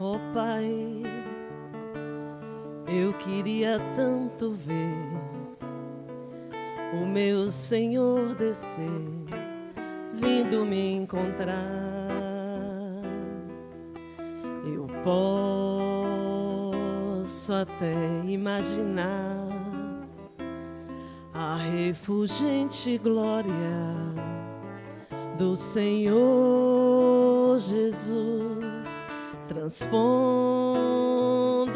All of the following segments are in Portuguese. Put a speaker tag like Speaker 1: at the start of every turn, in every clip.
Speaker 1: Oh Pai, eu queria tanto ver o meu Senhor descer, vindo me encontrar. Eu posso até imaginar a refulgente glória do Senhor Jesus, transpondo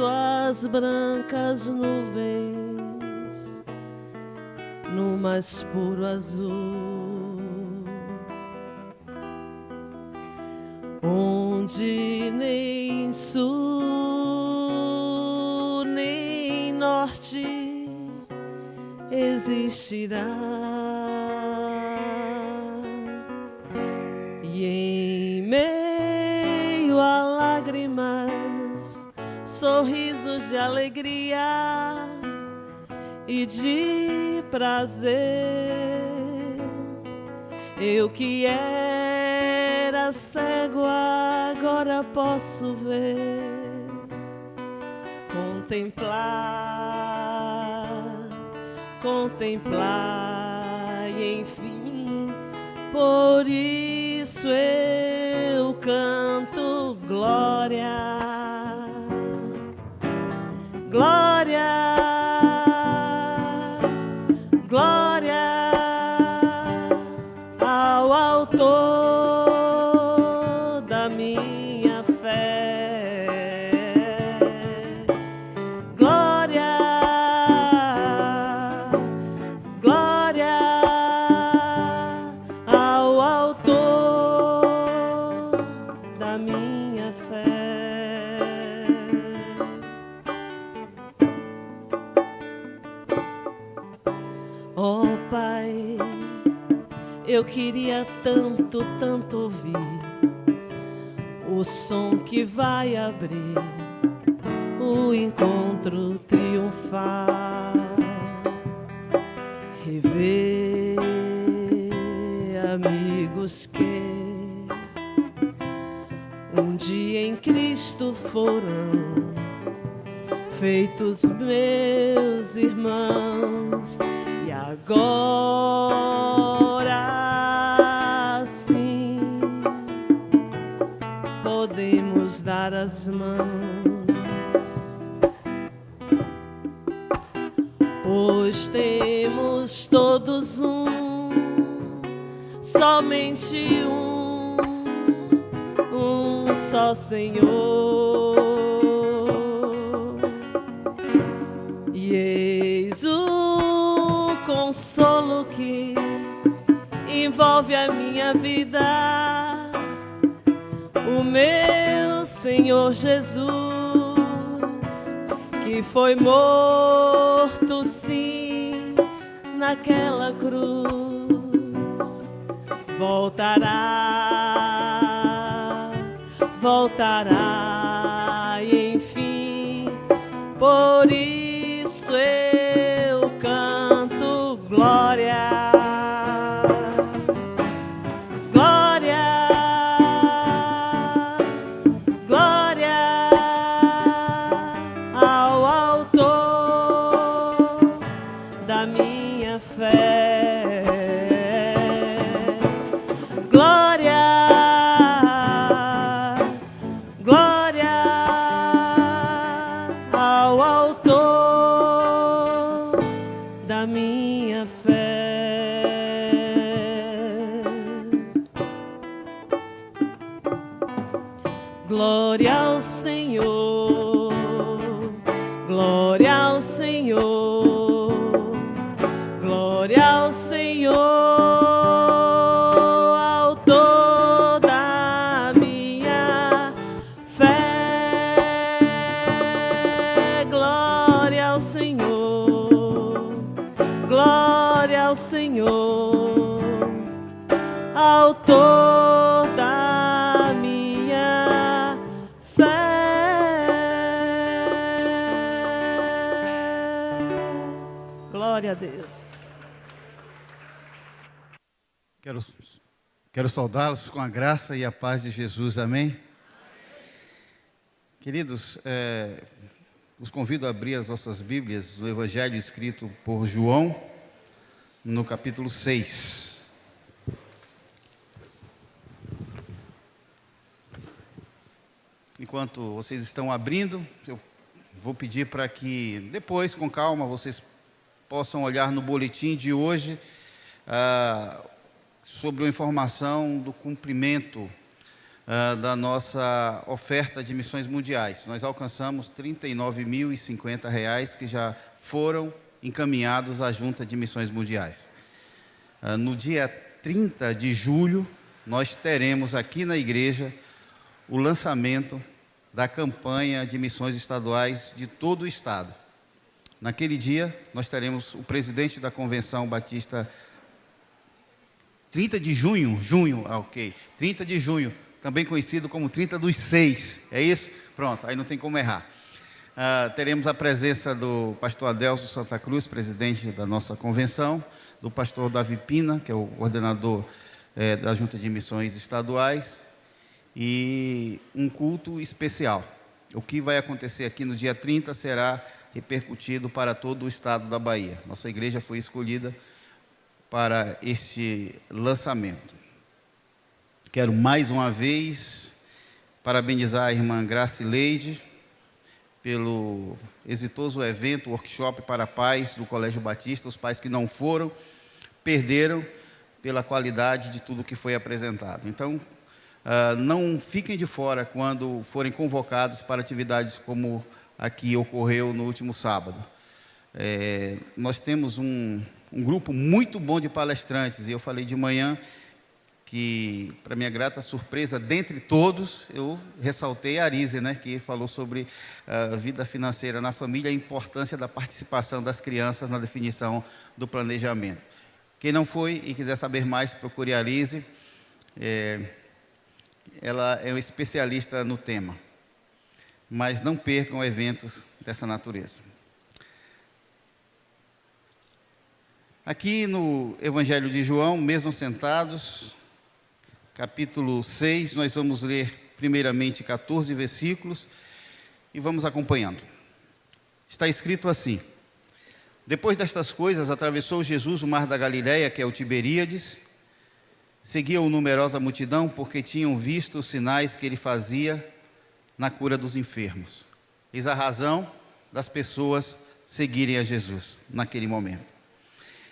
Speaker 1: as brancas nuvens no mais puro azul, onde nem sul nem norte existirá, e em meio a lágrimas, sorrisos de alegria e de prazer. Eu que era cego agora posso ver, contemplar e enfim, por isso eu canto glória, glória, glória ao autor da minha fé, glória, glória ao autor da minha fé. Oh Pai, eu queria tanto, tanto ouvir o som que vai abrir o encontro triunfar, rever amigos que um dia em Cristo foram feitos meus irmãos, e agora sim podemos dar as mãos, pois temos todos somente um só Senhor. E eis o consolo que envolve a minha vida, o meu Senhor Jesus, que foi morto sim naquela cruz, voltará e enfim, por isso eu canto glória, glória, glória ao autor da minha fé, glória, glória ao autor da minha fé. Glória ao Senhor, glória ao Senhor, glória ao Senhor, autor da minha fé. Glória ao Senhor, glória ao Senhor, autor da minha fé. Glória a Deus.
Speaker 2: Quero saudá-los com a graça e a paz de Jesus, amém? Queridos, os convido a abrir as vossas Bíblias no Evangelho escrito por João, no capítulo 6. Enquanto vocês estão abrindo, eu vou pedir para que depois, com calma, vocês possam olhar no boletim de hoje sobre a informação do cumprimento da nossa oferta de missões mundiais. Nós alcançamos R$ 39.050 que já foram encaminhados à Junta de Missões Mundiais. No dia 30 de julho, nós teremos aqui na igreja o lançamento da campanha de missões estaduais de todo o estado. Naquele dia, nós teremos o presidente da Convenção Batista, 30 de junho, 30 de junho, também conhecido como 30 dos 6, é isso? Pronto, aí não tem como errar. Teremos a presença do pastor Adelso Santa Cruz, presidente da nossa convenção, do pastor Davi Pina, que é o coordenador da Junta de Missões Estaduais, e um culto especial. O que vai acontecer aqui no dia 30 será repercutido para todo o estado da Bahia. Nossa igreja foi escolhida para este lançamento. Quero mais uma vez parabenizar a irmã Gracileide pelo exitoso evento, workshop para pais do Colégio Batista. Os pais que não foram, perderam pela qualidade de tudo que foi apresentado. Então, não fiquem de fora quando forem convocados para atividades como a que ocorreu no último sábado. Nós temos um grupo muito bom de palestrantes, e eu falei de manhã que, para minha grata surpresa, dentre todos, eu ressaltei a Arise, que falou sobre a vida financeira na família, a importância da participação das crianças na definição do planejamento. Quem não foi e quiser saber mais, procure a Arise. Ela é uma especialista no tema. Mas não percam eventos dessa natureza. Aqui no Evangelho de João, mesmo sentados, capítulo 6, nós vamos ler primeiramente 14 versículos e vamos acompanhando. Está escrito assim: depois destas coisas, atravessou Jesus o mar da Galileia, que é o Tiberíades. Seguia-o numerosa multidão, porque tinham visto os sinais que ele fazia na cura dos enfermos. Eis a razão das pessoas seguirem a Jesus naquele momento.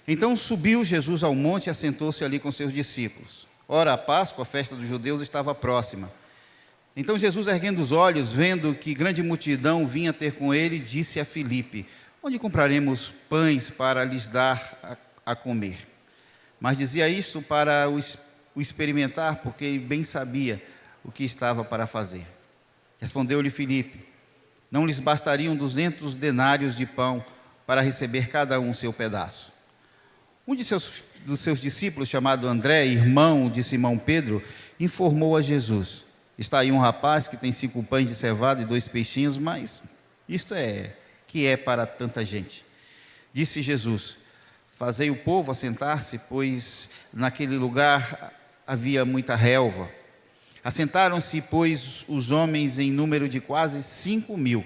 Speaker 2: Então subiu Jesus ao monte e assentou-se ali com seus discípulos. Ora, a Páscoa, a festa dos judeus, estava próxima. Então Jesus, erguendo os olhos, vendo que grande multidão vinha ter com ele, disse a Filipe: onde compraremos pães para lhes dar a comer? Mas dizia isso para o experimentar, porque ele bem sabia o que estava para fazer. Respondeu-lhe Filipe: não lhes bastariam 200 denários de pão para receber cada um seu pedaço? Um dos seus discípulos, chamado André, irmão de Simão Pedro, informou a Jesus: está aí um rapaz que tem 5 pães de cevada e 2 peixinhos, mas isto que é para tanta gente? Disse Jesus: fazei o povo assentar-se, pois naquele lugar havia muita relva. Assentaram-se, pois, os homens em número de quase 5.000.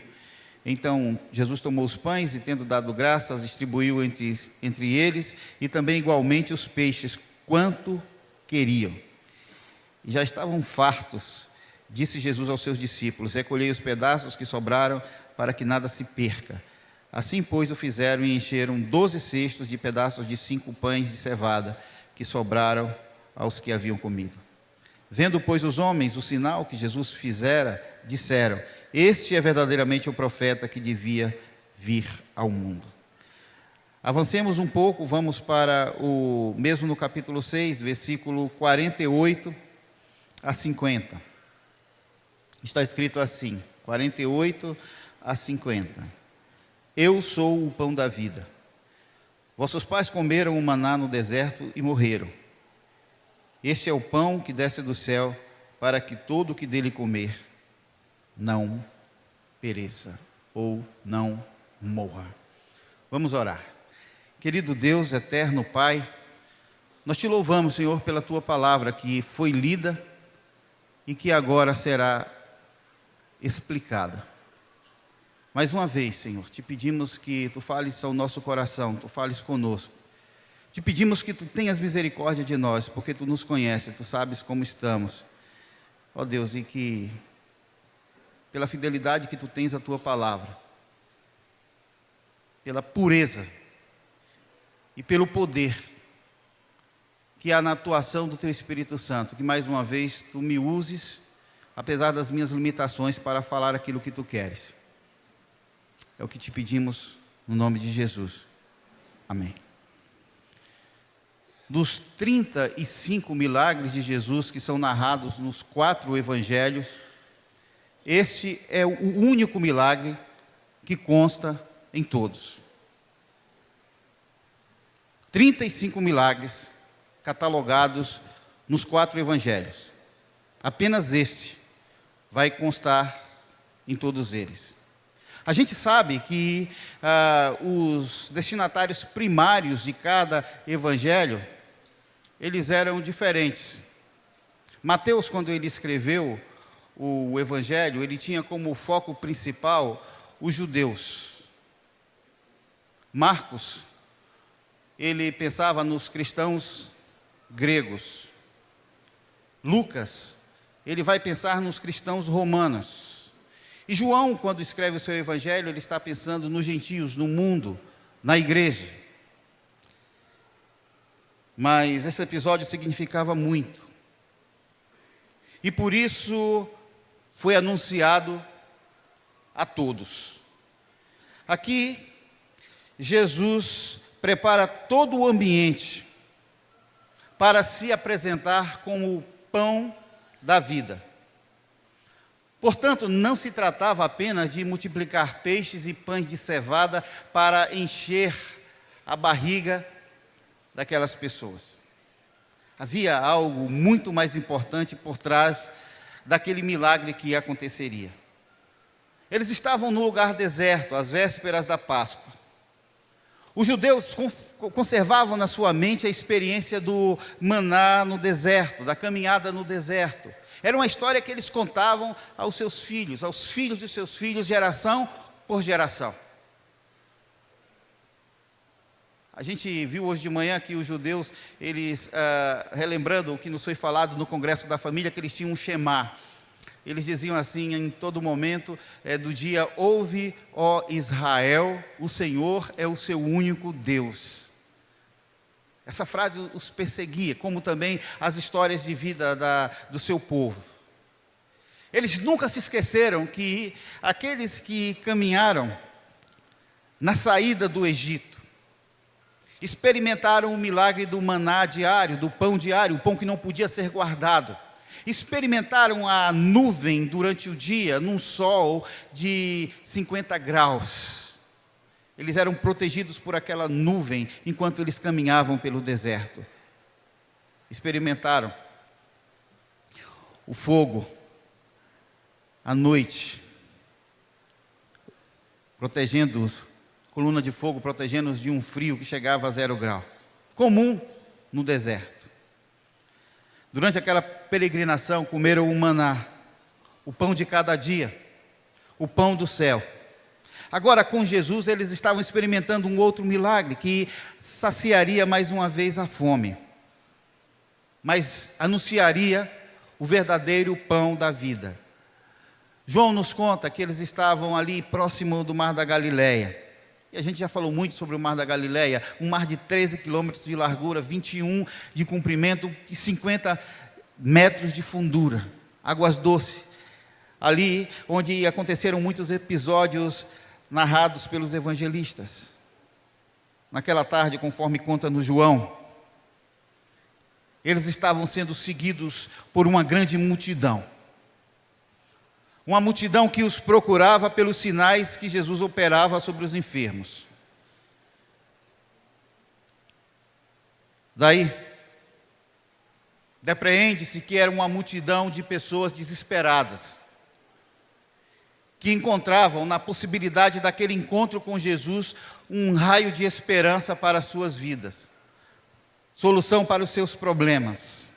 Speaker 2: Então Jesus tomou os pães e, tendo dado graças, distribuiu entre eles, e também igualmente os peixes, quanto queriam. E já estavam fartos. Disse Jesus aos seus discípulos: recolhei os pedaços que sobraram, para que nada se perca. Assim, pois, o fizeram e encheram 12 cestos de pedaços de 5 pães de cevada, que sobraram aos que haviam comido. Vendo, pois, os homens o sinal que Jesus fizera, disseram: este é verdadeiramente o profeta que devia vir ao mundo. Avancemos um pouco, vamos para mesmo no capítulo 6, versículo 48 a 50. Está escrito assim, 48 a 50. Eu sou o pão da vida. Vossos pais comeram o maná no deserto e morreram. Este é o pão que desce do céu, para que todo o que dele comer não pereça ou não morra. Vamos orar. Querido Deus, eterno Pai, nós te louvamos, Senhor, pela tua palavra que foi lida e que agora será explicada. Mais uma vez, Senhor, te pedimos que Tu fales ao nosso coração, Tu fales conosco. Te pedimos que Tu tenhas misericórdia de nós, porque Tu nos conheces, Tu sabes como estamos. Ó Deus, e que, pela fidelidade que Tu tens à Tua palavra, pela pureza e pelo poder que há na atuação do Teu Espírito Santo, que mais uma vez Tu me uses, apesar das minhas limitações, para falar aquilo que Tu queres. É o que te pedimos no nome de Jesus. Amém. Dos 35 milagres de Jesus que são narrados nos 4 evangelhos, este é o único milagre que consta em todos. 35 milagres catalogados nos 4 evangelhos. Apenas este vai constar em todos eles. A gente sabe que os destinatários primários de cada evangelho, eles eram diferentes. Mateus, quando ele escreveu o evangelho, ele tinha como foco principal os judeus. Marcos, ele pensava nos cristãos gregos. Lucas, ele vai pensar nos cristãos romanos. E João, quando escreve o seu evangelho, ele está pensando nos gentios, no mundo, na igreja. Mas esse episódio significava muito. E por isso foi anunciado a todos. Aqui, Jesus prepara todo o ambiente para se apresentar como o pão da vida. Portanto, não se tratava apenas de multiplicar peixes e pães de cevada para encher a barriga daquelas pessoas. Havia algo muito mais importante por trás daquele milagre que aconteceria. Eles estavam no lugar deserto, às vésperas da Páscoa. Os judeus conservavam na sua mente a experiência do maná no deserto, da caminhada no deserto. Era uma história que eles contavam aos seus filhos, aos filhos de seus filhos, geração por geração. A gente viu hoje de manhã que os judeus, eles, relembrando o que nos foi falado no Congresso da Família, que eles tinham um Shema. Eles diziam assim em todo momento do dia: ouve, ó Israel, o Senhor é o seu único Deus. Essa frase os perseguia, como também as histórias de vida do seu povo. Eles nunca se esqueceram que aqueles que caminharam na saída do Egito, experimentaram o milagre do maná diário, do pão diário, o pão que não podia ser guardado. Experimentaram a nuvem durante o dia, num sol de 50 graus. Eles eram protegidos por aquela nuvem enquanto eles caminhavam pelo deserto. Experimentaram o fogo à noite, protegendo-os, coluna de fogo protegendo-os de um frio que chegava a 0 grau, comum no deserto. Durante aquela peregrinação comeram o maná, o pão de cada dia, o pão do céu. Agora, com Jesus, eles estavam experimentando um outro milagre que saciaria mais uma vez a fome, mas anunciaria o verdadeiro pão da vida. João nos conta que eles estavam ali próximo do Mar da Galileia. E a gente já falou muito sobre o Mar da Galileia, um mar de 13 quilômetros de largura, 21 de comprimento e 50 metros de fundura. Águas doces. Ali onde aconteceram muitos episódios narrados pelos evangelistas. Naquela tarde, conforme conta no João, eles estavam sendo seguidos por uma grande multidão. Uma multidão que os procurava pelos sinais que Jesus operava sobre os enfermos. Daí, depreende-se que era uma multidão de pessoas desesperadas, que encontravam na possibilidade daquele encontro com Jesus um raio de esperança para as suas vidas, solução para os seus problemas,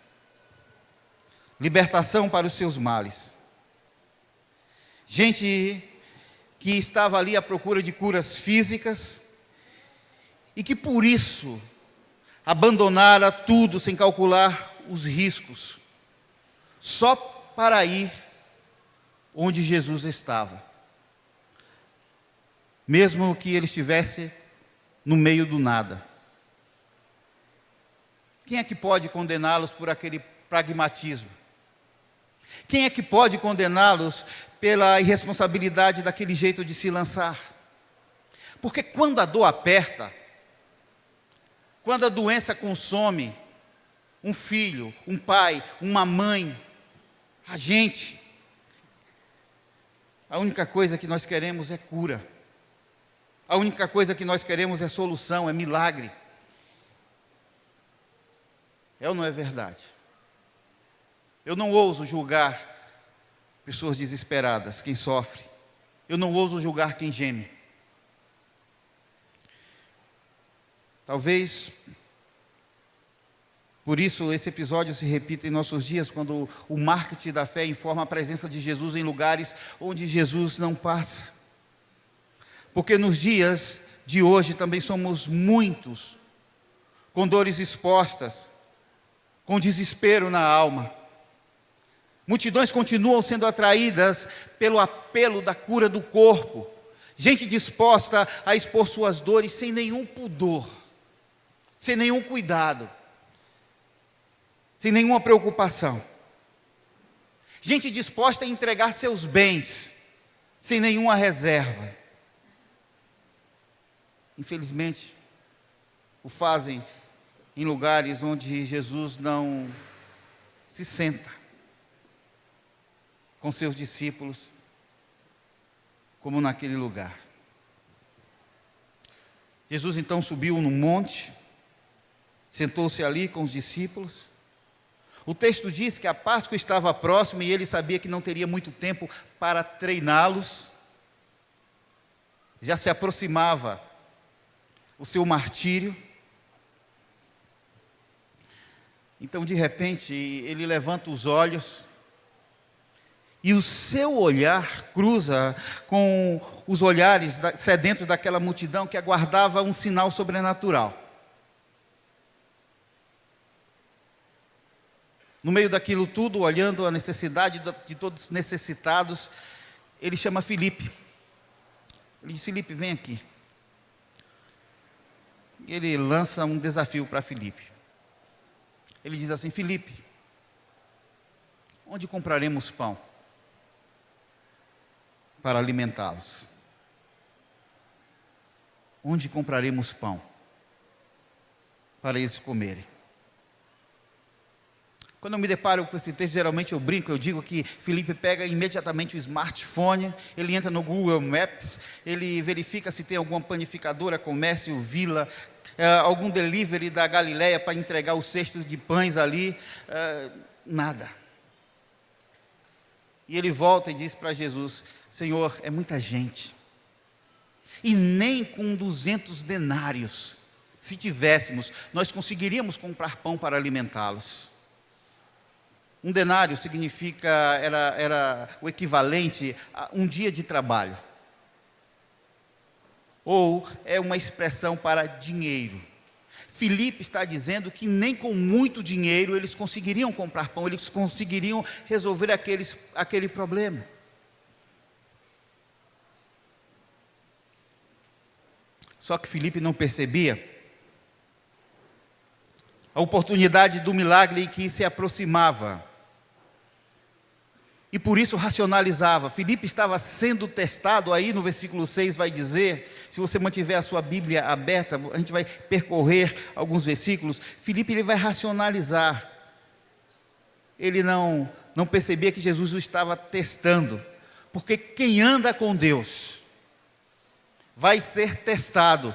Speaker 2: libertação para os seus males. gente que estava ali à procura de curas físicas e que por isso abandonara tudo sem calcular os riscos, só para ir onde Jesus estava, mesmo que ele estivesse no meio do nada. Quem é que pode condená-los por aquele pragmatismo? Quem é que pode condená-los pela irresponsabilidade daquele jeito de se lançar? Porque quando a dor aperta, quando a doença consome um filho, um pai, uma mãe, a gente, a única coisa que nós queremos é cura. A única coisa que nós queremos é solução, é milagre. É ou não é verdade? Eu não ouso julgar pessoas desesperadas, quem sofre. Eu não ouso julgar quem geme. Talvez por isso esse episódio se repita em nossos dias, quando o marketing da fé informa a presença de Jesus em lugares onde Jesus não passa. Porque nos dias de hoje também somos muitos, com dores expostas, com desespero na alma. Multidões continuam sendo atraídas pelo apelo da cura do corpo. Gente disposta a expor suas dores sem nenhum pudor, sem nenhum cuidado, sem nenhuma preocupação. Gente disposta a entregar seus bens, sem nenhuma reserva. Infelizmente, o fazem em lugares onde Jesus não se senta com seus discípulos, como naquele lugar. Jesus então subiu num monte, sentou-se ali com os discípulos. O texto diz que a Páscoa estava próxima e ele sabia que não teria muito tempo para treiná-los. Já se aproximava o seu martírio. Então, de repente, ele levanta os olhos e o seu olhar cruza com os olhares sedentos daquela multidão que aguardava um sinal sobrenatural. No meio daquilo tudo, olhando a necessidade de todos os necessitados, ele chama Filipe. Ele diz: Filipe, vem aqui. Ele lança um desafio para Filipe. Ele diz assim: Filipe, onde compraremos pão para alimentá-los? Onde compraremos pão para eles comerem? Quando eu me deparo com esse texto, geralmente eu brinco, eu digo que Filipe pega imediatamente o smartphone, ele entra no Google Maps, ele verifica se tem alguma panificadora, comércio, vila, algum delivery da Galileia para entregar os cestos de pães ali, nada. E ele volta e diz para Jesus: Senhor, é muita gente, e nem com 200 denários, se tivéssemos, nós conseguiríamos comprar pão para alimentá-los. Um denário era o equivalente a um dia de trabalho. Ou é uma expressão para dinheiro. Filipe está dizendo que nem com muito dinheiro eles conseguiriam comprar pão, eles conseguiriam resolver aquele problema. Só que Filipe não percebia a oportunidade do milagre que se aproximava. E por isso racionalizava. Filipe estava sendo testado, aí no versículo 6 vai dizer, se você mantiver a sua Bíblia aberta, a gente vai percorrer alguns versículos. Filipe, ele vai racionalizar. Ele não percebia que Jesus o estava testando. Porque quem anda com Deus vai ser testado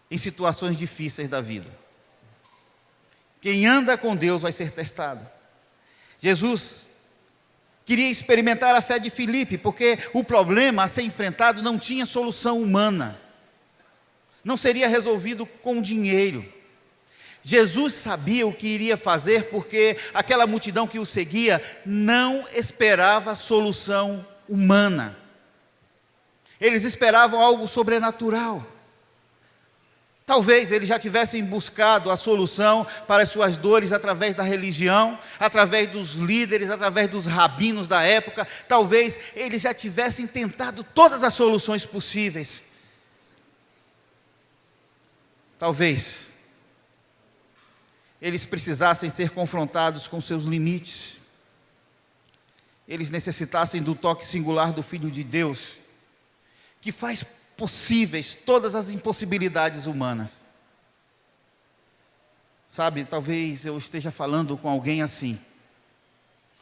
Speaker 2: em situações difíceis da vida. Quem anda com Deus vai ser testado. Jesus queria experimentar a fé de Filipe, porque o problema a ser enfrentado não tinha solução humana. Não seria resolvido com dinheiro. Jesus sabia o que iria fazer, porque aquela multidão que o seguia não esperava solução humana. Eles esperavam algo sobrenatural. Talvez eles já tivessem buscado a solução para as suas dores através da religião, através dos líderes, através dos rabinos da época. Talvez eles já tivessem tentado todas as soluções possíveis. Talvez eles precisassem ser confrontados com seus limites. Eles necessitassem do toque singular do Filho de Deus, que faz possíveis todas as impossibilidades humanas. Sabe, talvez eu esteja falando com alguém assim.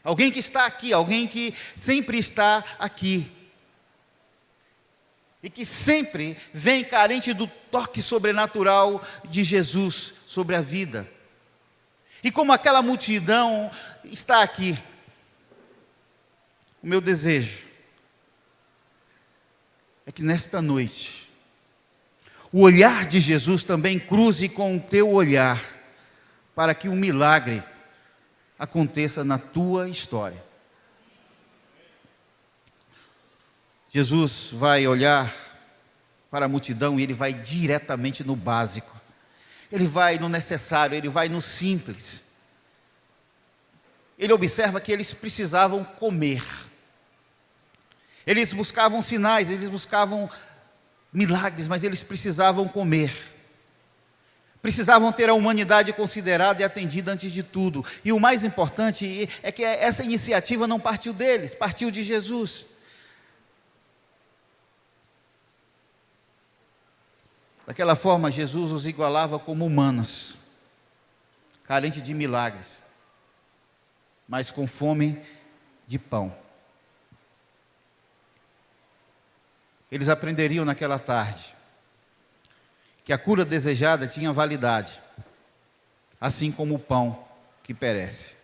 Speaker 2: Alguém que está aqui, alguém que sempre está aqui. E que sempre vem carente do toque sobrenatural de Jesus sobre a vida. E como aquela multidão está aqui, o meu desejo é que nesta noite, o olhar de Jesus também cruze com o teu olhar, para que um milagre aconteça na tua história. Jesus vai olhar para a multidão e ele vai diretamente no básico. Ele vai no necessário, ele vai no simples. Ele observa que eles precisavam comer. Eles buscavam sinais, eles buscavam milagres, mas eles precisavam comer. Precisavam ter a humanidade considerada e atendida antes de tudo. E o mais importante é que essa iniciativa não partiu deles, partiu de Jesus. Daquela forma, Jesus os igualava como humanos, carentes de milagres, mas com fome de pão. Eles aprenderiam naquela tarde que a cura desejada tinha validade, assim como o pão que perece.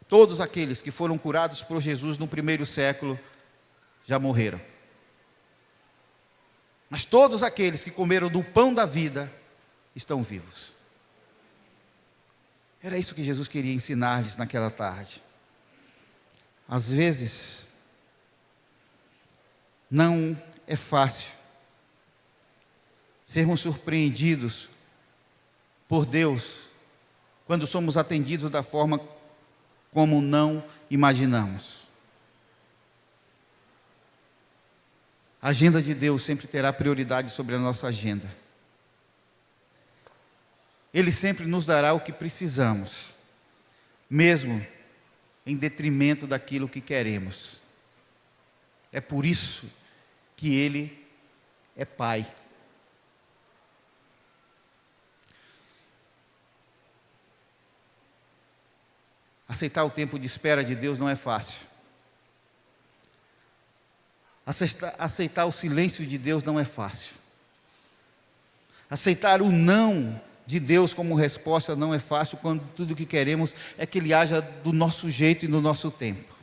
Speaker 2: Todos aqueles que foram curados por Jesus no primeiro século já morreram. Mas todos aqueles que comeram do pão da vida estão vivos. Era isso que Jesus queria ensinar-lhes naquela tarde. Às vezes, não é fácil sermos surpreendidos por Deus quando somos atendidos da forma como não imaginamos. A agenda de Deus sempre terá prioridade sobre a nossa agenda. Ele sempre nos dará o que precisamos, mesmo em detrimento daquilo que queremos. É por isso que Ele é Pai. Aceitar o tempo de espera de Deus não é fácil. Aceitar o silêncio de Deus não é fácil. Aceitar o não de Deus como resposta não é fácil, quando tudo o que queremos é que Ele haja do nosso jeito e no nosso tempo.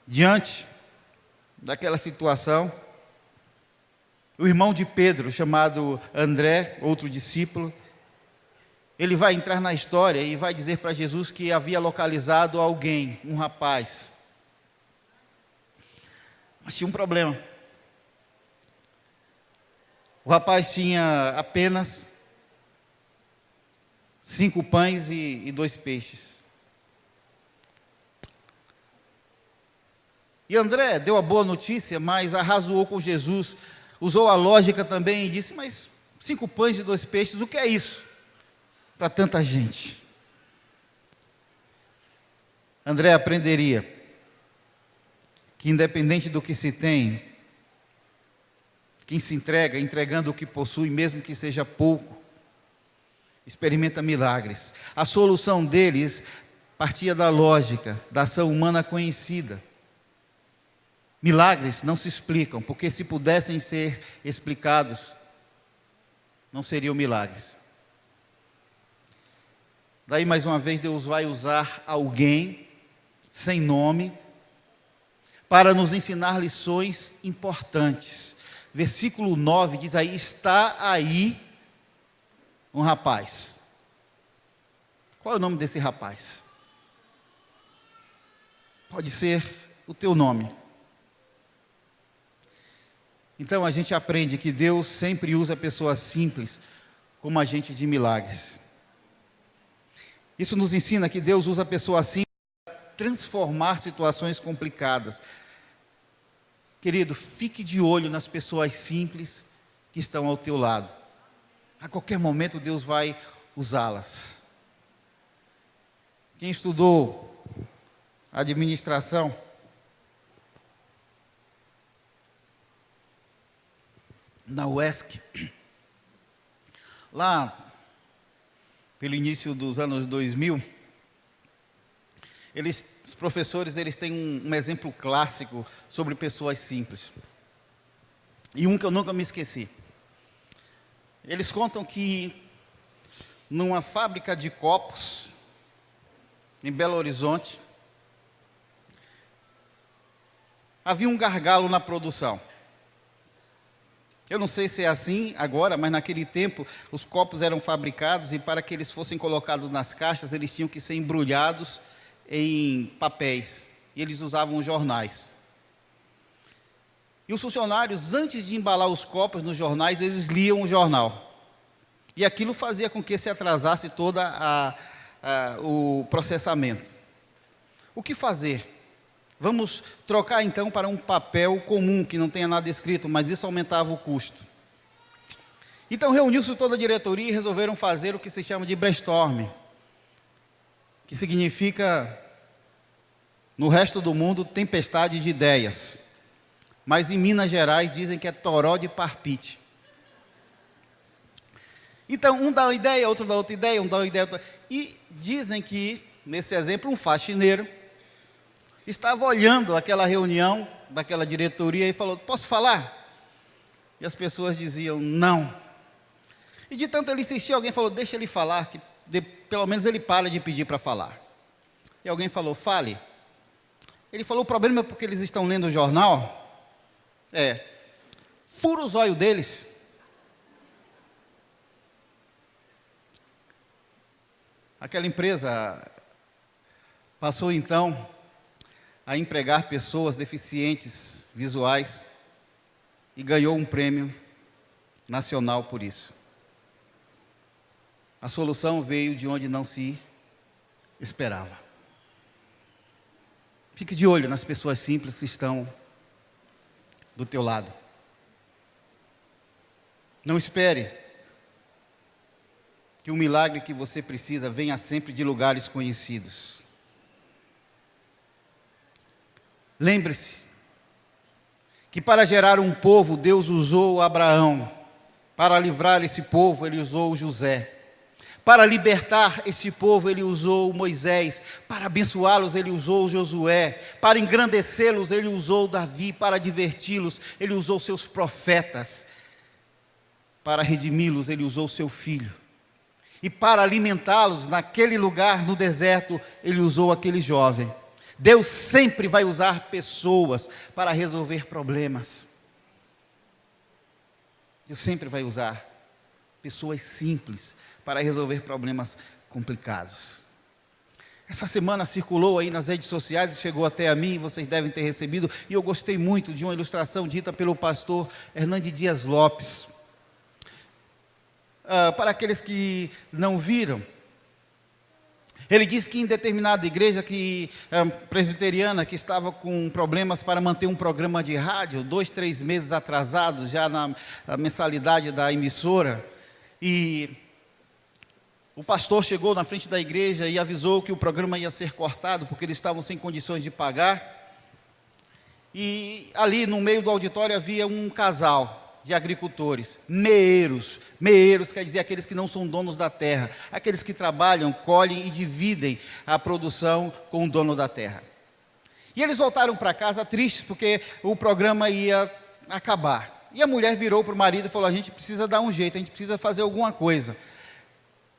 Speaker 2: Diante daquela situação, o irmão de Pedro, chamado André, outro discípulo, ele vai entrar na história e vai dizer para Jesus que havia localizado alguém, um rapaz. Mas tinha um problema. O rapaz tinha apenas 5 pães e 2 peixes. E André deu a boa notícia, mas arrazoou com Jesus, usou a lógica também e disse: mas 5 pães e 2 peixes, o que é isso para tanta gente? André aprenderia que, independente do que se tem, quem se entrega, entregando o que possui, mesmo que seja pouco, experimenta milagres. A solução deles partia da lógica, da ação humana conhecida. Milagres não se explicam, porque se pudessem ser explicados, não seriam milagres. Daí, mais uma vez, Deus vai usar alguém, sem nome, para nos ensinar lições importantes. Versículo 9 diz aí: está aí um rapaz. Qual é o nome desse rapaz? pode ser o teu nome. Então a gente aprende que Deus sempre usa pessoas simples como agente de milagres. Isso nos ensina que Deus usa pessoas simples para transformar situações complicadas. Querido, fique de olho nas pessoas simples que estão ao teu lado. A qualquer momento Deus vai usá-las. Quem estudou administração, na UESC, lá pelo início dos anos 2000, os professores têm um exemplo clássico sobre pessoas simples. E um que eu nunca me esqueci. Eles contam que numa fábrica de copos, em Belo Horizonte, havia um gargalo na produção. Eu não sei se é assim agora, mas naquele tempo os copos eram fabricados e para que eles fossem colocados nas caixas, eles tinham que ser embrulhados em papéis. E eles usavam jornais. E os funcionários, antes de embalar os copos nos jornais, eles liam o jornal. E aquilo fazia com que se atrasasse todo o processamento. O que fazer? Vamos trocar então para um papel comum, que não tenha nada escrito, mas isso aumentava o custo. Então reuniu-se toda a diretoria e resolveram fazer o que se chama de brainstorming, que significa, no resto do mundo, tempestade de ideias. Mas em Minas Gerais dizem que é toró de parpite. Então um dá uma ideia, outro dá outra ideia, um dá uma ideia, outra. E dizem que, nesse exemplo, um faxineiro estava olhando aquela reunião daquela diretoria e falou: posso falar? E as pessoas diziam não. E de tanto ele insistir, alguém falou: deixa ele falar, que pelo menos ele para de pedir para falar. E alguém falou: fale. Ele falou: o problema é porque eles estão lendo o jornal. Fura os olhos deles. Aquela empresa passou então a empregar pessoas deficientes visuais e ganhou um prêmio nacional por isso. A solução veio de onde não se esperava. Fique de olho nas pessoas simples que estão do teu lado. Não espere que o milagre que você precisa venha sempre de lugares conhecidos. Lembre-se que para gerar um povo, Deus usou Abraão. Para livrar esse povo, Ele usou José. Para libertar esse povo, Ele usou Moisés. Para abençoá-los, Ele usou Josué. Para engrandecê-los, Ele usou Davi. Para diverti-los, Ele usou seus profetas. Para redimi-los, Ele usou seu filho. E para alimentá-los naquele lugar, no deserto, Ele usou aquele jovem. Deus sempre vai usar pessoas para resolver problemas. Deus sempre vai usar pessoas simples para resolver problemas complicados. Essa semana circulou aí nas redes sociais e chegou até a mim, vocês devem ter recebido, e eu gostei muito de uma ilustração dita pelo pastor Hernandes Dias Lopes. Para aqueles que não viram, ele disse que em determinada igreja presbiteriana que estava com problemas para manter um programa de rádio, 2, 3 meses atrasados já na mensalidade da emissora, e o pastor chegou na frente da igreja e avisou que o programa ia ser cortado porque eles estavam sem condições de pagar. E ali no meio do auditório havia um casal de agricultores, meeiros. Meeiros quer dizer aqueles que não são donos da terra, aqueles que trabalham, colhem e dividem a produção com o dono da terra. E eles voltaram para casa tristes porque o programa ia acabar. E a mulher virou para o marido e falou: a gente precisa dar um jeito, a gente precisa fazer alguma coisa.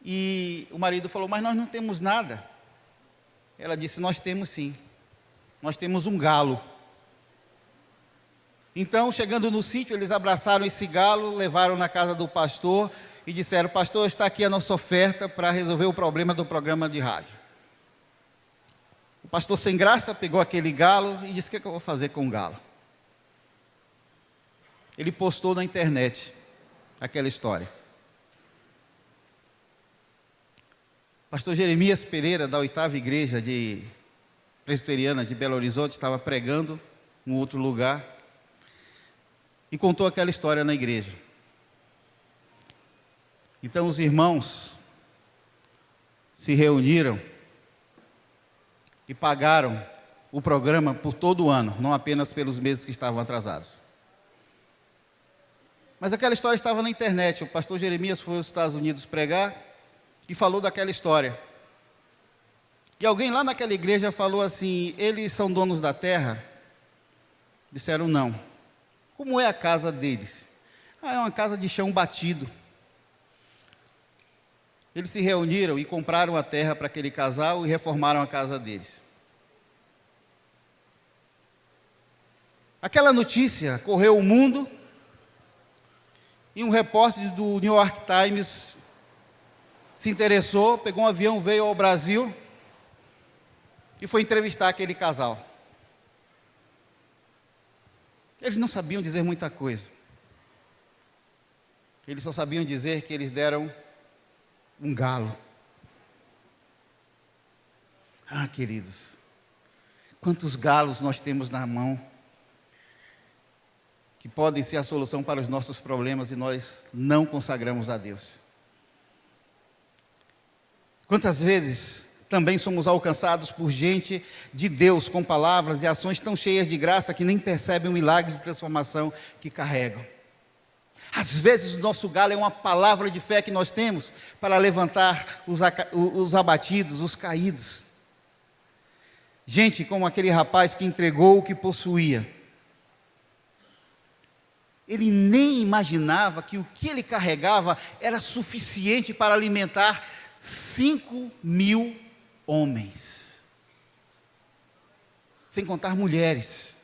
Speaker 2: E o marido falou: mas nós não temos nada. Ela disse: nós temos sim, nós temos um galo. Então, chegando no sítio, eles abraçaram esse galo, levaram na casa do pastor e disseram: pastor, está aqui a nossa oferta para resolver o problema do programa de rádio. pastor sem graça pegou aquele galo e disse: o que é que eu vou fazer com o galo? Ele postou na internet aquela história. Pastor Jeremias Pereira, da 8ª Igreja Presbiteriana de Belo Horizonte, estava pregando em outro lugar e contou aquela história na igreja. Então os irmãos se reuniram e pagaram o programa por todo o ano, não apenas pelos meses que estavam atrasados. Mas aquela história estava na internet. O pastor Jeremias foi aos Estados Unidos pregar e falou daquela história. E alguém lá naquela igreja falou assim: eles são donos da terra? Disseram: não. Como é a casa deles? É uma casa de chão batido. Eles se reuniram e compraram a terra para aquele casal e reformaram a casa deles. Aquela notícia correu o mundo e um repórter do New York Times se interessou, pegou um avião, veio ao Brasil e foi entrevistar aquele casal. Eles não sabiam dizer muita coisa. Eles só sabiam dizer que eles deram um galo. Ah, queridos, quantos galos nós temos na mão que podem ser a solução para os nossos problemas e nós não consagramos a Deus. Quantas vezes também somos alcançados por gente de Deus com palavras e ações tão cheias de graça que nem percebem o milagre de transformação que carregam. Às vezes o nosso galo é uma palavra de fé que nós temos para levantar os abatidos, os caídos. Gente como aquele rapaz que entregou o que possuía. Ele nem imaginava que o que ele carregava era suficiente para alimentar 5.000 homens. Sem contar mulheres.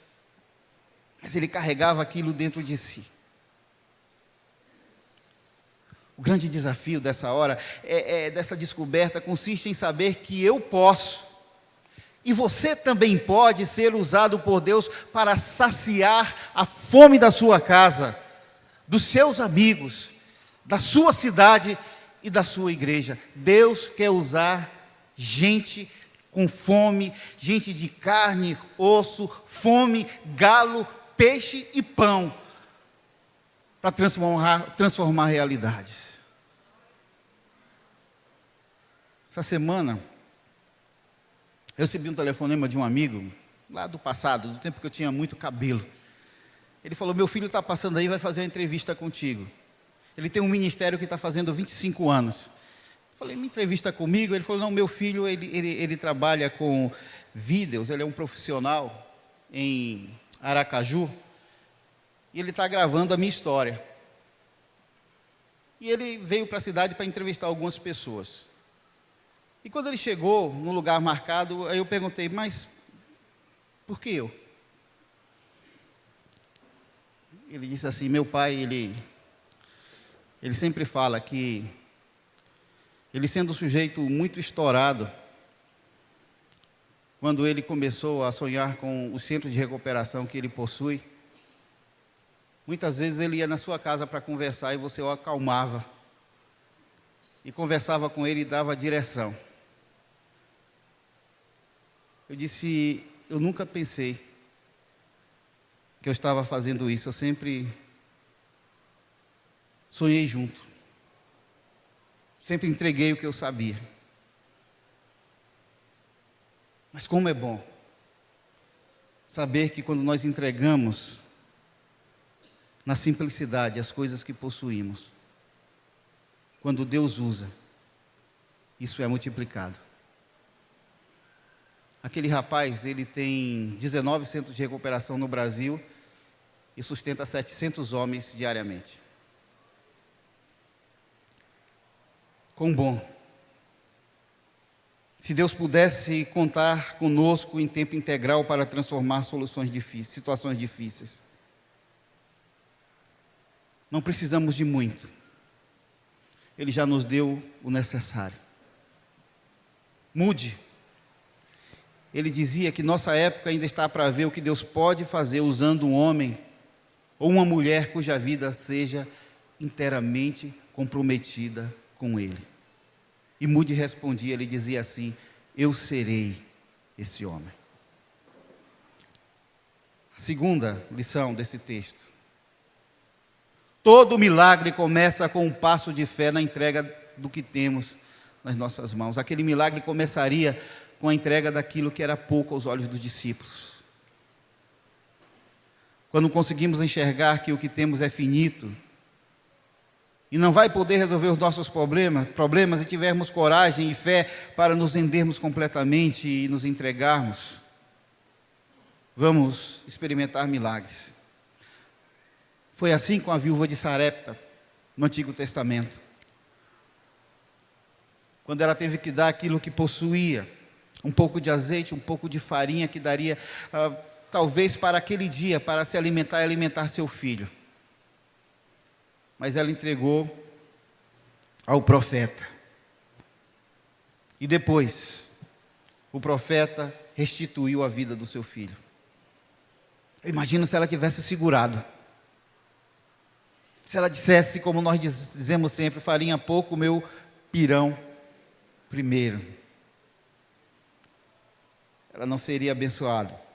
Speaker 2: Mas ele carregava aquilo dentro de si. O grande desafio dessa hora, dessa descoberta, consiste em saber que eu posso, e você também pode ser usado por Deus para saciar a fome da sua casa, dos seus amigos, da sua cidade e da sua igreja. Deus quer usar gente com fome, gente de carne, osso, fome, galo, peixe e pão, para transformar realidades. Essa semana, eu recebi um telefonema de um amigo, lá do passado, do tempo que eu tinha muito cabelo. Ele falou: meu filho está passando aí, vai fazer uma entrevista contigo. Ele tem um ministério que está fazendo 25 anos. Eu falei: me entrevista comigo? Ele falou: não, meu filho, ele trabalha com vídeos, ele é um profissional em Aracaju, e ele está gravando a minha história. E ele veio para a cidade para entrevistar algumas pessoas. E quando ele chegou no lugar marcado, aí eu perguntei: mas por que eu? Ele disse assim: meu pai, ele sempre fala que ele, sendo um sujeito muito estourado, quando ele começou a sonhar com o centro de recuperação que ele possui, muitas vezes ele ia na sua casa para conversar e você o acalmava, e conversava com ele e dava direção. Eu disse: eu nunca pensei que eu estava fazendo isso, eu sempre sonhei junto, sempre entreguei o que eu sabia. Mas como é bom saber que quando nós entregamos na simplicidade as coisas que possuímos, quando Deus usa, isso é multiplicado. Aquele rapaz, ele tem 19 centros de recuperação no Brasil e sustenta 700 homens diariamente. Quão bom se Deus pudesse contar conosco em tempo integral para transformar situações difíceis. Não precisamos de muito. Ele já nos deu o necessário. Mude. ele dizia que nossa época ainda está para ver o que Deus pode fazer usando um homem ou uma mulher cuja vida seja inteiramente comprometida com Ele. E Moody respondia, ele dizia assim: eu serei esse homem. A segunda lição desse texto: todo milagre começa com um passo de fé na entrega do que temos nas nossas mãos. Aquele milagre começaria com a entrega daquilo que era pouco aos olhos dos discípulos. Quando conseguimos enxergar que o que temos é finito e não vai poder resolver os nossos problemas, e tivermos coragem e fé para nos rendermos completamente e nos entregarmos, vamos experimentar milagres. Foi assim com a viúva de Sarepta, no Antigo Testamento. Quando ela teve que dar aquilo que possuía, um pouco de azeite, um pouco de farinha, que daria, talvez para aquele dia, para se alimentar e alimentar seu filho. Mas ela entregou ao profeta. E depois, o profeta restituiu a vida do seu filho. Eu imagino se ela tivesse segurado. Se ela dissesse, como nós dizemos sempre: farinha pouco, meu pirão primeiro. Ela não seria abençoada.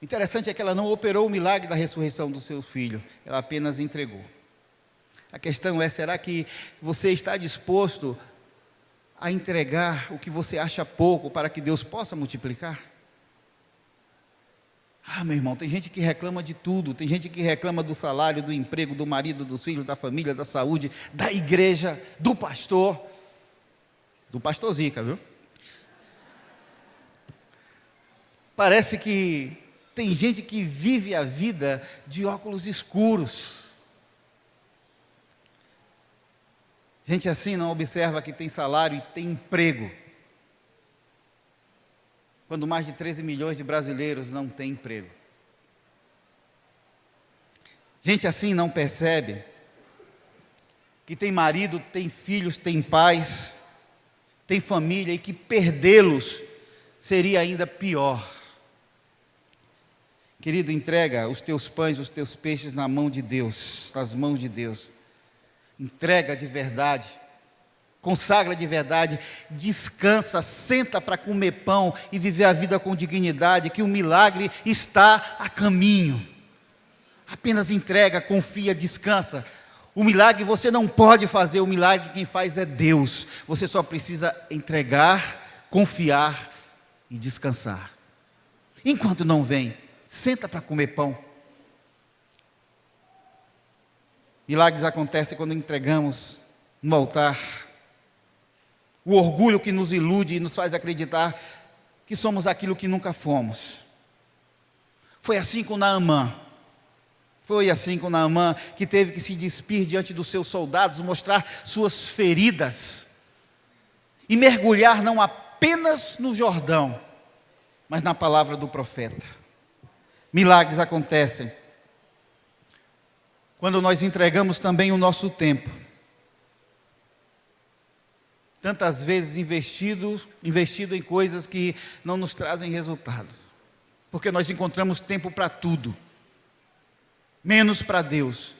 Speaker 2: Interessante é que ela não operou o milagre da ressurreição do seu filho, ela apenas entregou. A questão é: será que você está disposto a entregar o que você acha pouco para que Deus possa multiplicar? Meu irmão, tem gente que reclama de tudo, tem gente que reclama do salário, do emprego, do marido, dos filhos, da família, da saúde, da igreja, do pastor Zica, viu? Parece que tem gente que vive a vida de óculos escuros. Gente assim não observa que tem salário e tem emprego. Quando mais de 13 milhões de brasileiros não têm emprego. Gente assim não percebe que tem marido, tem filhos, tem pais, tem família, e que perdê-los seria ainda pior. Querido, entrega os teus pães, os teus peixes na mão de Deus, nas mãos de Deus. Entrega de verdade, consagra de verdade, descansa, senta para comer pão e viver a vida com dignidade, que o milagre está a caminho. Apenas entrega, confia, descansa. O milagre você não pode fazer, o milagre quem faz é Deus. Você só precisa entregar, confiar e descansar. Enquanto não vem, senta para comer pão. Milagres acontecem quando entregamos no altar. O orgulho que nos ilude e nos faz acreditar que somos aquilo que nunca fomos. Foi assim com Naamã. Foi assim com Naamã, que teve que se despir diante dos seus soldados, mostrar suas feridas e mergulhar não apenas no Jordão, mas na palavra do profeta. Milagres acontecem quando nós entregamos também o nosso tempo. Tantas vezes investido em coisas que não nos trazem resultados, porque nós encontramos tempo para tudo, menos para Deus,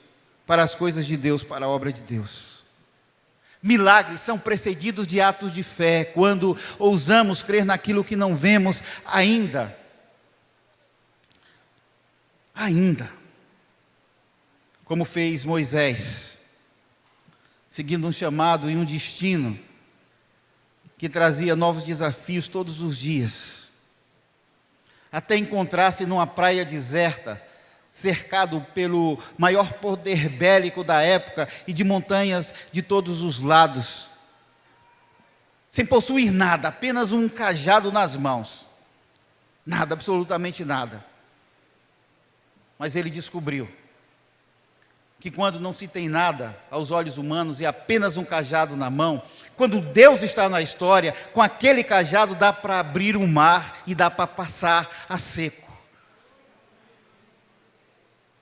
Speaker 2: para as coisas de Deus, para a obra de Deus. Milagres são precedidos de atos de fé, quando ousamos crer naquilo que não vemos ainda. Como fez Moisés, seguindo um chamado e um destino que trazia novos desafios todos os dias, até encontrar-se numa praia deserta, cercado pelo maior poder bélico da época e de montanhas de todos os lados, sem possuir nada, apenas um cajado nas mãos, nada, absolutamente nada. Mas ele descobriu que quando não se tem nada aos olhos humanos e apenas um cajado na mão, quando Deus está na história, com aquele cajado dá para abrir um mar e dá para passar a seco.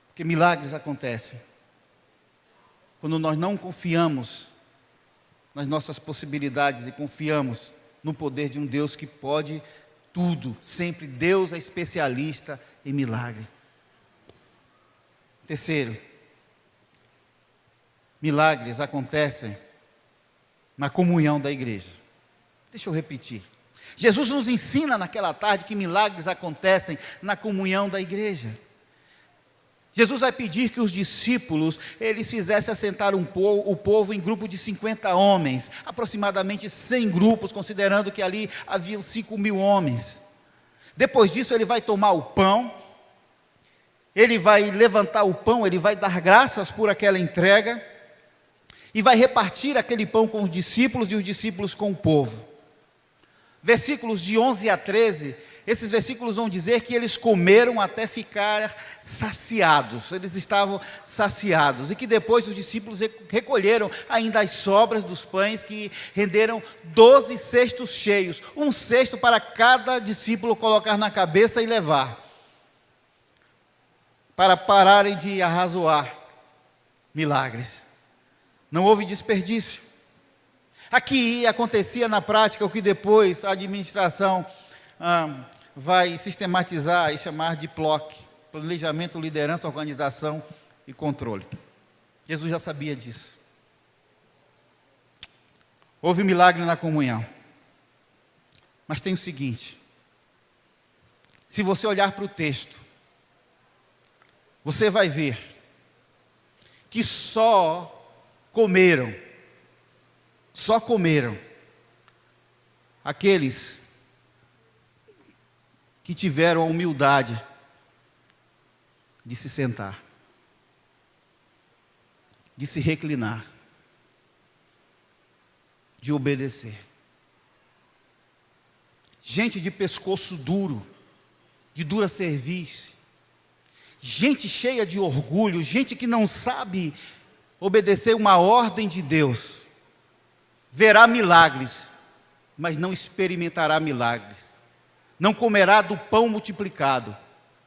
Speaker 2: Porque milagres acontecem quando nós não confiamos nas nossas possibilidades e confiamos no poder de um Deus que pode tudo. Sempre Deus é especialista em milagre. Terceiro, milagres acontecem na comunhão da igreja. Deixa eu repetir. Jesus nos ensina naquela tarde que milagres acontecem na comunhão da igreja. Jesus vai pedir que os discípulos, eles fizessem assentar o povo em grupo de 50 homens, aproximadamente 100 grupos, considerando que ali haviam 5.000 homens. Depois disso ele vai tomar o pão, ele vai levantar o pão, ele vai dar graças por aquela entrega, e vai repartir aquele pão com os discípulos e os discípulos com o povo. Versículos de 11 a 13, esses versículos vão dizer que eles comeram até ficar saciados, eles estavam saciados, e que depois os discípulos recolheram ainda as sobras dos pães, que renderam 12 cestos cheios, um cesto para cada discípulo colocar na cabeça e levar, para pararem de arrazoar milagres. Não houve desperdício. Aqui acontecia na prática o que depois a administração vai sistematizar e chamar de PLOC, Planejamento, Liderança, Organização e Controle. Jesus já sabia disso. Houve milagre na comunhão. Mas tem o seguinte: se você olhar para o texto, você vai ver que só comeram aqueles que tiveram a humildade de se sentar, de se reclinar, de obedecer. Gente de pescoço duro, de dura cerviz, gente cheia de orgulho, gente que não sabe obedecer uma ordem de Deus, verá milagres, mas não experimentará milagres. Não comerá do pão multiplicado,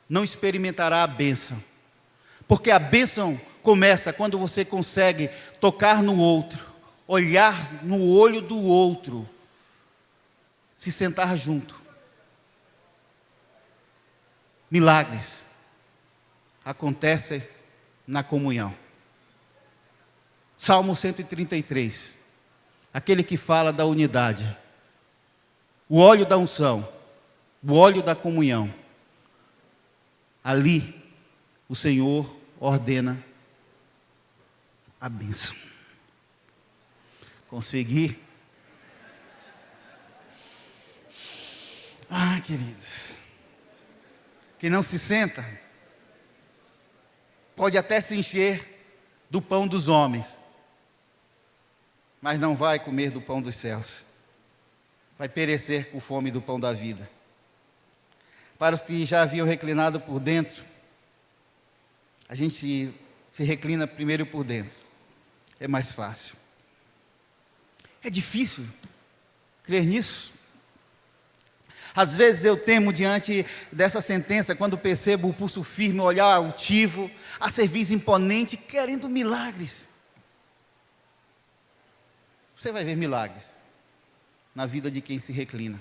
Speaker 2: não experimentará a bênção. Porque a bênção começa quando você consegue tocar no outro, olhar no olho do outro, se sentar junto. Milagres acontecem na comunhão. Salmo 133, aquele que fala da unidade, o óleo da unção, o óleo da comunhão. Ali o Senhor ordena a bênção. Consegui? Queridos, que não se senta, pode até se encher do pão dos homens, mas não vai comer do pão dos céus, vai perecer com fome do pão da vida. Para os que já haviam reclinado por dentro, a gente se reclina primeiro por dentro, é mais fácil. É difícil crer nisso. Às vezes eu temo diante dessa sentença, quando percebo o pulso firme, o olhar altivo, a cerviz imponente, querendo milagres. Você vai ver milagres na vida de quem se reclina.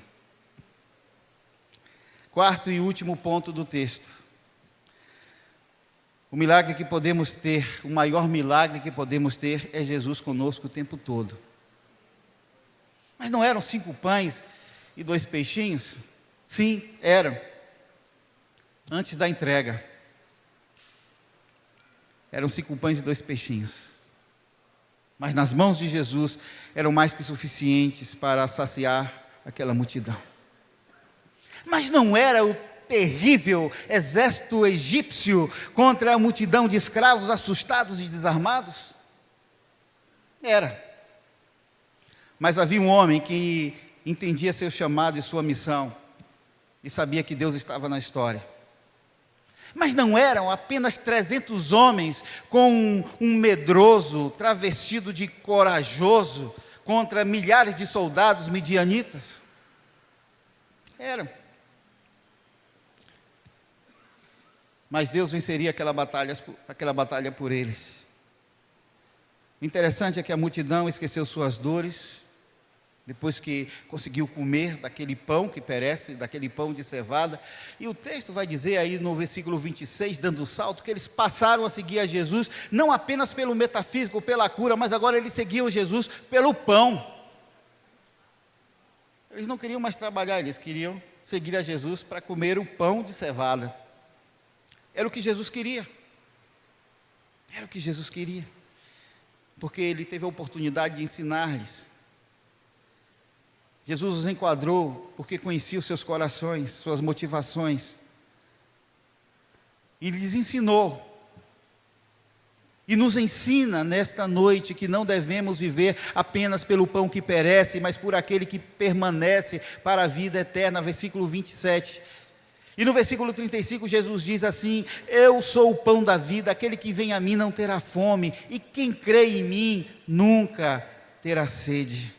Speaker 2: Quarto e último ponto do texto. O milagre que podemos ter, o maior milagre que podemos ter é Jesus conosco o tempo todo. Mas não eram 5 pães e 2 peixinhos? Sim, eram. Antes da entrega. Eram 5 pães e 2 peixinhos. Mas nas mãos de Jesus eram mais que suficientes para saciar aquela multidão. Mas não era o terrível exército egípcio contra a multidão de escravos assustados e desarmados? Era. Mas havia um homem que entendia seu chamado e sua missão, e sabia que Deus estava na história. Mas não eram apenas 300 homens com um medroso, travestido de corajoso, contra milhares de soldados midianitas. Eram. Mas Deus venceria aquela batalha por eles. O interessante é que a multidão esqueceu suas dores, depois que conseguiu comer daquele pão que perece, daquele pão de cevada. E o texto vai dizer aí no versículo 26, dando um salto, que eles passaram a seguir a Jesus, não apenas pelo metafísico, pela cura, mas agora eles seguiam Jesus pelo pão. Eles não queriam mais trabalhar, eles queriam seguir a Jesus para comer o pão de cevada. Era o que Jesus queria. Era o que Jesus queria. Porque ele teve a oportunidade de ensinar-lhes. Jesus os enquadrou porque conhecia os seus corações, suas motivações. E lhes ensinou. E nos ensina nesta noite que não devemos viver apenas pelo pão que perece, mas por aquele que permanece para a vida eterna. Versículo 27. E no versículo 35 Jesus diz assim: eu sou o pão da vida, aquele que vem a mim não terá fome, e quem crê em mim nunca terá sede.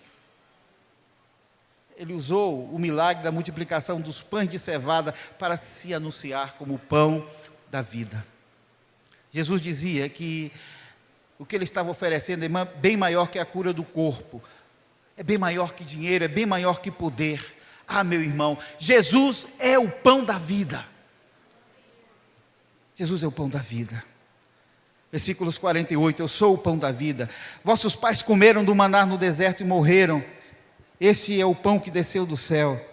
Speaker 2: Ele usou o milagre da multiplicação dos pães de cevada para se anunciar como o pão da vida. Jesus dizia que o que ele estava oferecendo é bem maior que a cura do corpo, é bem maior que dinheiro, é bem maior que poder. Ah, meu irmão, Jesus é o pão da vida. Jesus é o pão da vida. Versículos 48, eu sou o pão da vida. Vossos pais comeram do maná no deserto e morreram. Este é o pão que desceu do céu,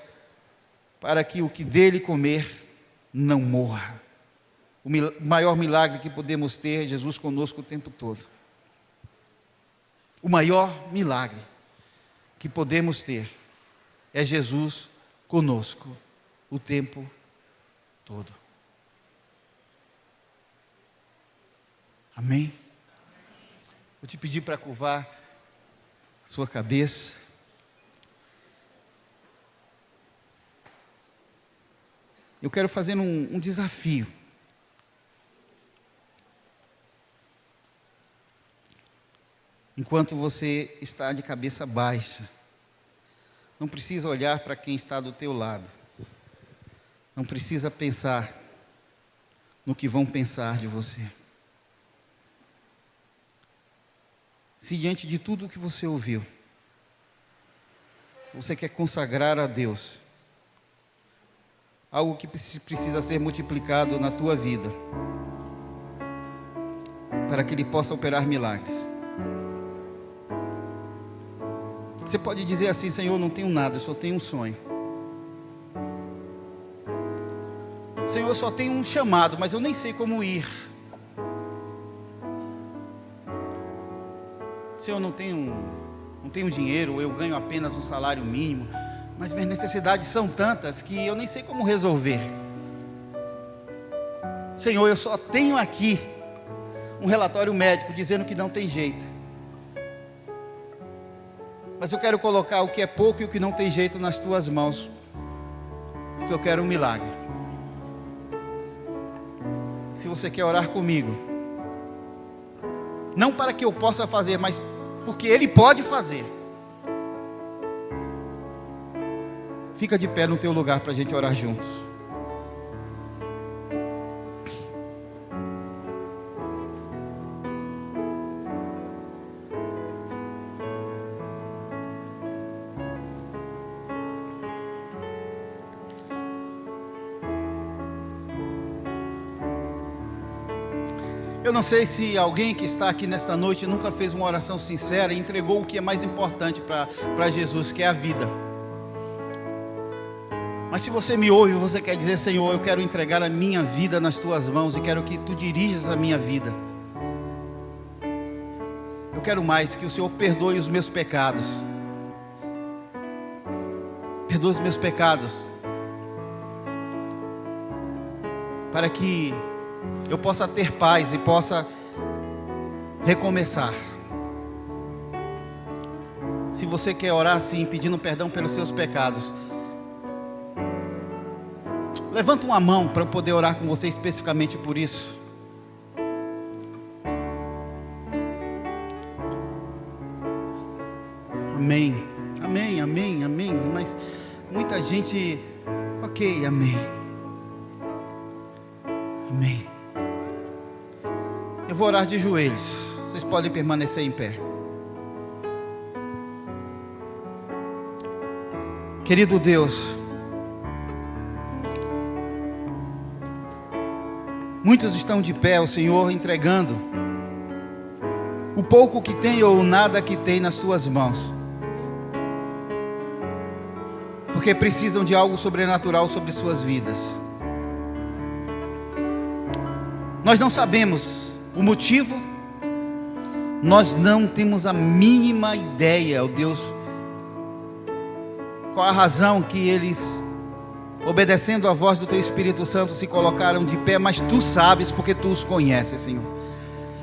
Speaker 2: para que o que dele comer não morra. O maior milagre que podemos ter é Jesus conosco o tempo todo. O maior milagre que podemos ter é Jesus conosco o tempo todo. Amém? Vou te pedir para curvar sua cabeça. Eu quero fazer um desafio. Enquanto você está de cabeça baixa, não precisa olhar para quem está do teu lado. Não precisa pensar no que vão pensar de você. Se diante de tudo o que você ouviu, você quer consagrar a Deus algo que precisa ser multiplicado na tua vida, para que Ele possa operar milagres. Você pode dizer assim: Senhor, não tenho nada, eu só tenho um sonho. Senhor, eu só tenho um chamado, mas eu nem sei como ir. Senhor, eu não tenho dinheiro, eu ganho apenas um salário mínimo, mas minhas necessidades são tantas que eu nem sei como resolver. Senhor, eu só tenho aqui um relatório médico dizendo que não tem jeito. Mas eu quero colocar o que é pouco e o que não tem jeito nas tuas mãos, porque eu quero um milagre. Se você quer orar comigo, não para que eu possa fazer, mas porque Ele pode fazer, fica de pé no teu lugar para a gente orar juntos. Eu não sei se alguém que está aqui nesta noite nunca fez uma oração sincera e entregou o que é mais importante para Jesus, que é a vida. Mas se você me ouve e você quer dizer: Senhor, eu quero entregar a minha vida nas tuas mãos e quero que tu dirijas a minha vida. Eu quero mais que o Senhor perdoe os meus pecados. Perdoe os meus pecados, para que eu possa ter paz e possa recomeçar. Se você quer orar assim, pedindo perdão pelos seus pecados, levanta uma mão para eu poder orar com você especificamente por isso. Amém, amém, amém, amém. Mas muita gente, ok, amém, amém. Eu vou orar de joelhos. Vocês podem permanecer em pé. Querido Deus, muitos estão de pé ao Senhor entregando o pouco que tem ou nada que tem nas suas mãos, porque precisam de algo sobrenatural sobre suas vidas. Nós não sabemos o motivo, nós não temos a mínima ideia, ó Deus, qual a razão que eles, obedecendo a voz do Teu Espírito Santo, se colocaram de pé, mas Tu sabes, porque Tu os conheces, Senhor.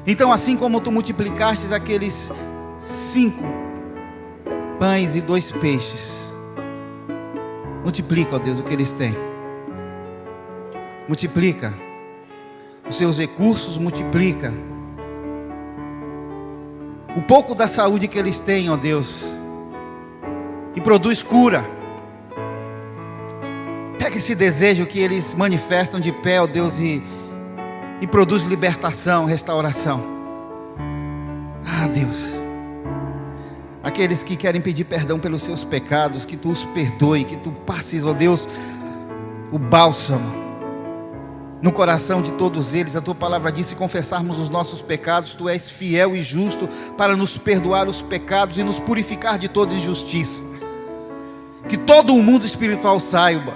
Speaker 2: Então, assim como Tu multiplicastes aqueles 5 pães e 2 peixes, multiplica, ó Deus, o que eles têm. Multiplica os seus recursos, multiplica o pouco da saúde que eles têm, ó Deus, e produz cura. Pega esse desejo que eles manifestam de pé, ó Deus, e produz libertação, restauração. Ah, Deus, aqueles que querem pedir perdão pelos seus pecados, que Tu os perdoe, que Tu passes, ó Deus, o bálsamo no coração de todos eles. A Tua palavra diz: se confessarmos os nossos pecados, Tu és fiel e justo para nos perdoar os pecados e nos purificar de toda injustiça. Que todo o mundo espiritual saiba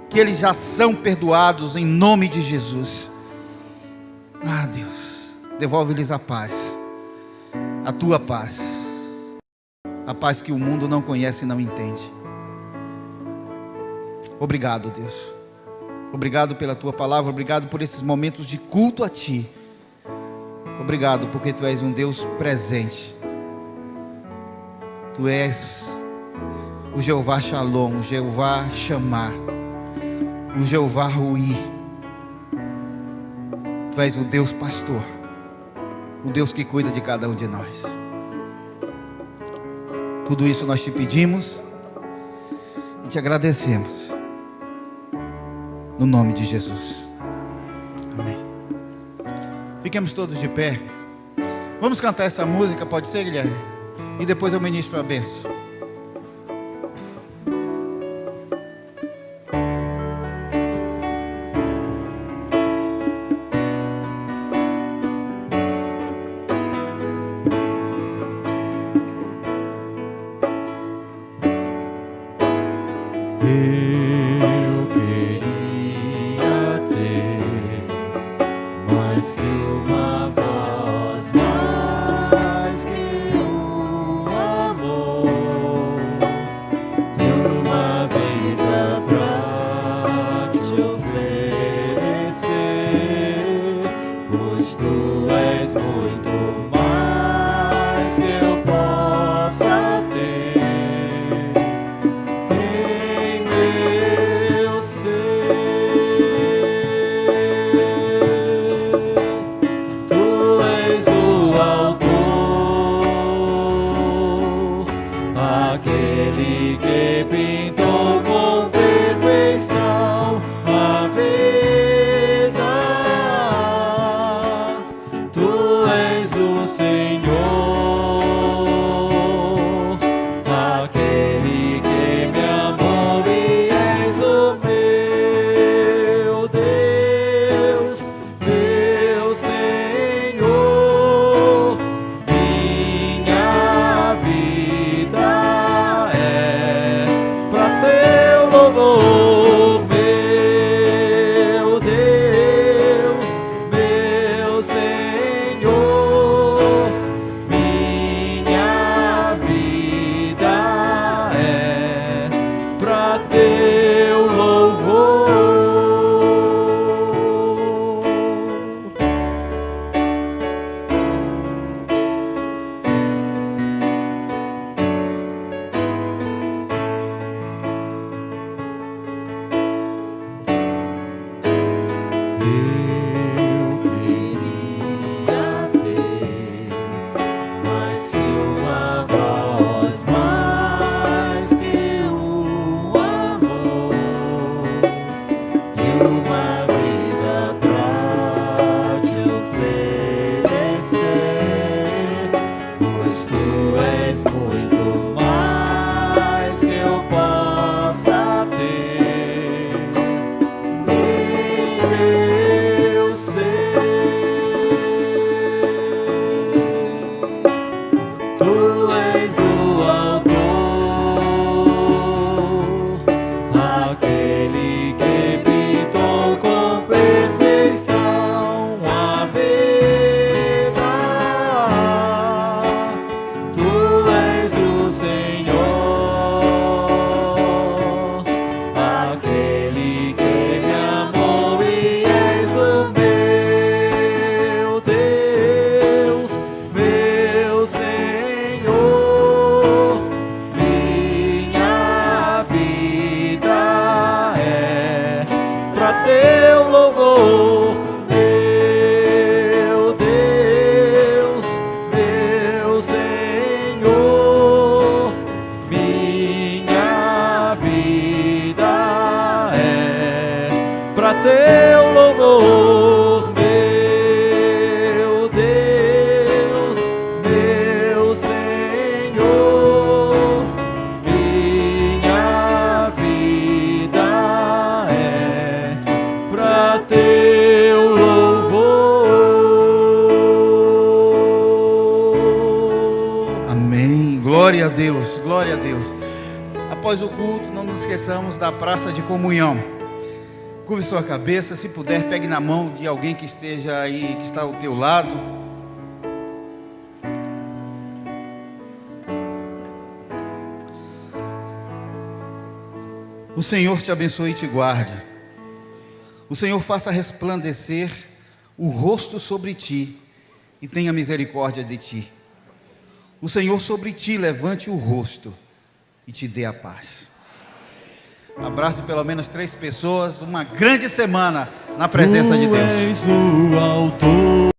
Speaker 2: que eles já são perdoados em nome de Jesus. Ah, Deus, devolve-lhes a paz, a Tua paz, a paz que o mundo não conhece e não entende. Obrigado, Deus. Obrigado pela Tua palavra, obrigado por esses momentos de culto a Ti. Obrigado porque Tu és um Deus presente. Tu és o Jeová Shalom, o Jeová Shammah, o Jeová Rui. Tu és o Deus pastor, o Deus que cuida de cada um de nós. Tudo isso nós Te pedimos e Te agradecemos, no nome de Jesus, amém. Fiquemos todos de pé. Vamos cantar essa música, pode ser, Guilherme? E depois eu ministro a bênção.
Speaker 3: Eu queria ter mais que uma voz, mais que um amor, e uma vida pra te oferecer, pois Tu és muito mais que eu possa ter. Aquele que pintou com perfeição a vida, Tu és o Senhor, aquele que me amou e és o meu Deus, meu Senhor, minha vida. Oh, meu Deus, meu Senhor, minha vida é pra Teu louvor. Eu queria ter mais que uma voz, mais que um amor, e uma vida pra te oferecer, pois Tu és muito mais que eu posso teu louvor, meu Deus, meu Senhor. Minha vida é pra teu louvor.
Speaker 2: Amém. Glória a Deus, glória a Deus. Após o culto, não nos esqueçamos da praça de comunhão. Curve sua cabeça, se puder, pegue na mão de alguém que esteja aí, que está ao teu lado. O Senhor te abençoe e te guarde. O Senhor faça resplandecer o rosto sobre ti e tenha misericórdia de ti. O Senhor sobre ti levante o rosto e te dê a paz. Abrace pelo menos 3 pessoas. Uma grande semana na presença de Deus.
Speaker 3: Tu és o autor